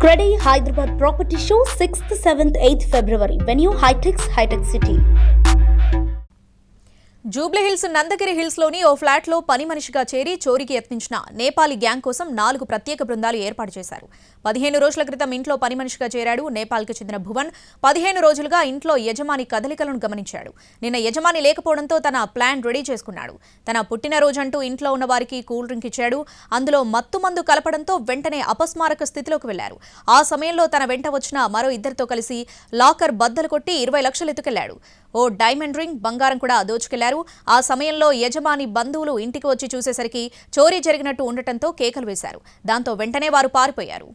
Credi Hyderabad Property Show 6th, 7th, 8th February. Venue High-Tech City. Jubilee hills Nandagiri hills లోని ఓ flat లో పని మనిషిగా చేరి చోరీకి యత్నించిన నేపాలీ గ్యాంగ్ కోసం 4 ప్రత్యేక బృందాలు ఏర్పాటు చేశారు. 15 రోజుల క్రితం ఇంట్లో పని మనిషిగా చేరాడు నేపాల్కి చెందిన భువన్. 15 రోజులుగా ఇంట్లో యజమాని కదలికలను గమనించాడు. నిన్న యజమాని లేకపోవడంతో తన ప్లాన్ రెడీ చేసుకున్నాడు. తన పుట్టినరోజంటూ ఇంట్లో ఉన్న వారికి కూల్ డ్రింక్ ఇచ్చాడు. అందులో మత్తుమందు కలపడంతో వెంటనే అపస్మారక స్థితిలోకి వెళ్లారు. ఆ సమయంలో తన వెంట వచ్చిన మరో ఇద్దరితో కలిసి లాకర్ బద్దలు కొట్టి 20 లక్షలు ఎత్తుకెళ్లాడు. ఓ డైమండ్ రింగ్, బంగారం కూడా దోచుకెళ్లారు. ఆ సమయంలో యజమాని బంధువులు ఇంటికి వచ్చి చూసేసరికి చోరీ జరిగినట్టు ఉండటంతో కేకలు వేశారు. దాంతో వెంటనే వారు పారిపోయారు.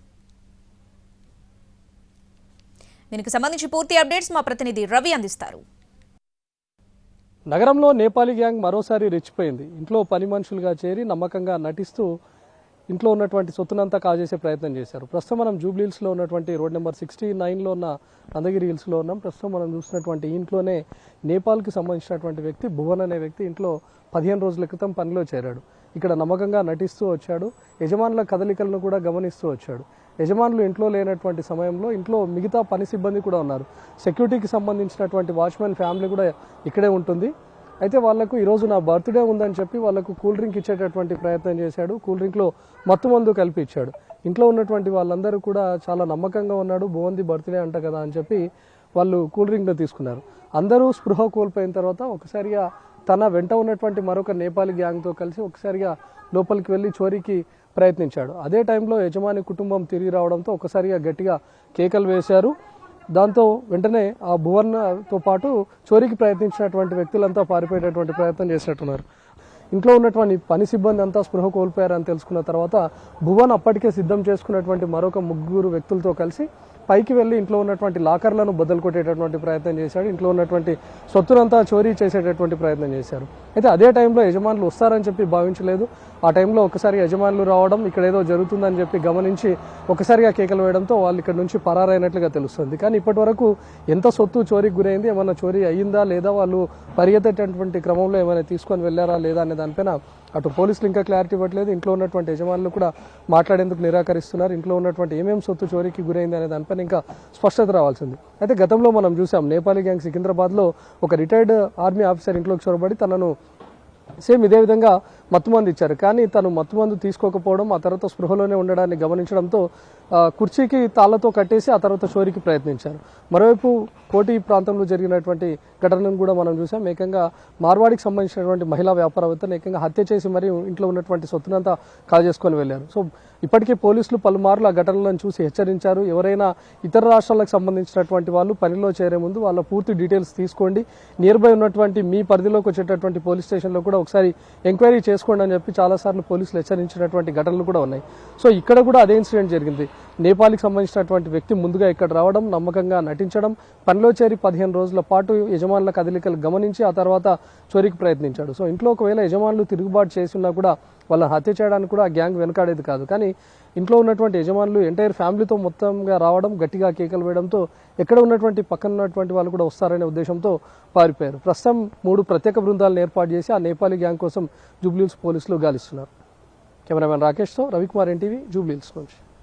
దీనికి సంబంధించి పూర్తి అప్డేట్స్ మా ప్రతినిధి రవి అందిస్తారు. నగరంలో నేపాలీ గ్యాంగ్ మరోసారి రెచ్చిపోయింది. ఇంట్లో పని మనుషులుగా చేరి నమ్మకంగా నటిస్తూ ఇంట్లో ఉన్నటువంటి సొత్తునంతా కాజేసే ప్రయత్నం చేశారు. ప్రస్తుతం మనం జూబ్లీ హిల్స్లో ఉన్నటువంటి రోడ్ నెంబర్ 69లో ఉన్న నందగిరి హిల్స్లో ఉన్నాం. ప్రస్తుతం మనం చూసినటువంటి ఇంట్లోనే నేపాల్కి సంబంధించినటువంటి వ్యక్తి భువన్ అనే వ్యక్తి ఇంట్లో 15 రోజుల క్రితం పనిలో చేరాడు. ఇక్కడ నమ్మకంగా నటిస్తూ వచ్చాడు. యజమానుల కదలికలను కూడా గమనిస్తూ వచ్చాడు. యజమానులు ఇంట్లో లేనటువంటి సమయంలో ఇంట్లో మిగతా పని సిబ్బంది కూడా ఉన్నారు. సెక్యూరిటీకి సంబంధించినటువంటి వాచ్మెన్ ఫ్యామిలీ కూడా ఇక్కడే ఉంటుంది. అయితే వాళ్లకు ఈరోజు నా బర్త్డే ఉందని చెప్పి వాళ్లకు కూల్ డ్రింక్ ఇచ్చేటటువంటి ప్రయత్నం చేశాడు. కూల్ డ్రింక్లో మత్తుమందు కలిపి ఇచ్చాడు. ఇంట్లో ఉన్నటువంటి వాళ్ళందరూ కూడా చాలా నమ్మకంగా ఉన్నాడు. భువన్ది బర్త్డే అంట కదా అని చెప్పి వాళ్ళు కూల్ డ్రింక్లో తీసుకున్నారు. అందరూ స్పృహ కోల్పోయిన తర్వాత ఒకసారిగా తన వెంట ఉన్నటువంటి మరొక నేపాలీ గ్యాంగ్తో కలిసి ఒకసారిగా లోపలికి వెళ్ళి చోరీకి ప్రయత్నించాడు. అదే టైంలో యజమాని కుటుంబం తిరిగి రావడంతో ఒకసారిగా గట్టిగా కేకలు వేశారు. దాంతో వెంటనే ఆ భువన్తో పాటు చోరీకి ప్రయత్నించినటువంటి వ్యక్తులంతా పారిపోయేటటువంటి ప్రయత్నం చేసినట్టున్నారు. ఇంట్లో ఉన్నటువంటి పని సిబ్బంది అంతా స్పృహ కోల్పోయారని తెలుసుకున్న తర్వాత భువన్ అప్పటికే సిద్ధం చేసుకున్నటువంటి మరొక 3 వ్యక్తులతో కలిసి పైకి వెళ్ళి ఇంట్లో ఉన్నటువంటి లాకర్లను బద్దలు కొట్టేటటువంటి ప్రయత్నం చేశాడు. ఇంట్లో ఉన్నటువంటి సొత్తునంతా చోరీ చేసేటటువంటి ప్రయత్నం చేశారు. అయితే అదే టైంలో యజమానులు వస్తారని చెప్పి భావించలేదు. ఆ టైంలో ఒకసారి యజమానులు రావడం, ఇక్కడ ఏదో జరుగుతుందని చెప్పి గమనించి ఒకసారిగా కేకలు వేయడంతో వాళ్ళు ఇక్కడ నుంచి పరారైనట్లుగా తెలుస్తుంది. కానీ ఇప్పటి వరకు ఎంత సొత్తు చోరీకి గురైంది, ఏమైనా చోరీ అయ్యిందా లేదా, వాళ్ళు పరిగెత్తేటటువంటి క్రమంలో ఏమైనా తీసుకొని వెళ్ళారా లేదా అనే దానిపైన అటు పోలీసులు ఇంకా క్లారిటీ ఇవ్వట్లేదు. ఇంట్లో ఉన్నటువంటి యజమానులు కూడా మాట్లాడేందుకు నిరాకరిస్తున్నారు. ఇంట్లో ఉన్నటువంటి ఏమేమి సొత్తు చోరీకి గురైంది అనే దానిపైన ఇంకా స్పష్టత రావాల్సింది. అయితే గతంలో మనం చూసాం నేపాలీ గ్యాంగ్ సికింద్రాబాద్లో ఒక రిటైర్డ్ ఆర్మీ ఆఫీసర్ ఇంట్లోకి చొరబడి తనను సేమ్ ఇదే విధంగా మత్తుమందు ఇచ్చారు. కానీ తను మత్తుమందు తీసుకోకపోవడం, ఆ తర్వాత స్పృహలోనే ఉండడాన్ని గమనించడంతో కుర్చీకి తాళ్లతో కట్టేసి ఆ తర్వాత చోరీకి ప్రయత్నించారు. మరోవైపు కోటి ప్రాంతంలో జరిగినటువంటి ఘటనను కూడా మనం చూసాం. ఏకంగా మార్వాడికి సంబంధించినటువంటి మహిళా వ్యాపారవేత్తను ఏకంగా హత్య చేసి మరి ఇంట్లో ఉన్నటువంటి సొత్తునంతా కాజేసుకొని వెళ్లారు. సో ఇప్పటికే పోలీసులు పలుమార్లు ఆ ఘటనలను చూసి హెచ్చరించారు. ఎవరైనా ఇతర రాష్ట్రాలకు సంబంధించినటువంటి వాళ్ళు పనిలో చేరే ముందు వాళ్ళ పూర్తి డీటెయిల్స్ తీసుకోండి, నియర్ బై ఉన్నటువంటి మీ పరిధిలోకి వచ్చేటటువంటి పోలీస్ స్టేషన్లో కూడా ఒకసారి ఎంక్వైరీ చేసుకోండి అని చెప్పి చాలాసార్లు పోలీసులు హెచ్చరించినటువంటి ఘటనలు కూడా ఉన్నాయి. సో ఇక్కడ కూడా అదే ఇన్సిడెంట్ జరిగింది. నేపాల్కి సంబంధించినటువంటి వ్యక్తి ముందుగా ఇక్కడ రావడం, నమ్మకంగా నటించడం, పనిలో చేరి 15 రోజుల పాటు యజమానుల కదలికలు గమనించి ఆ తర్వాత చోరీకి ప్రయత్నించాడు. సో ఇంట్లో ఒకవేళ యజమానులు తిరుగుబాటు చేసినా కూడా వాళ్ళని హత్య చేయడానికి కూడా ఆ గ్యాంగ్ వెనకాడేది కాదు. కానీ ఇంట్లో ఉన్నటువంటి యజమానులు ఎంటైర్ ఫ్యామిలీతో మొత్తంగా రావడం, గట్టిగా కేకలు వేయడంతో ఎక్కడ ఉన్నటువంటి పక్కన ఉన్నటువంటి వాళ్ళు కూడా వస్తారనే ఉద్దేశంతో పారిపోయారు. ప్రస్తుతం 3 ప్రత్యేక బృందాలను ఏర్పాటు చేసి ఆ నేపాలీ గ్యాంగ్ కోసం జూబ్లీ హిల్స్ పోలీసులు గాలిస్తున్నారు. కెమెరామెన్ రాకేష్తో రవికుమార్, ఎన్టీవీ, జూబ్లీ హిల్స్ నుంచి.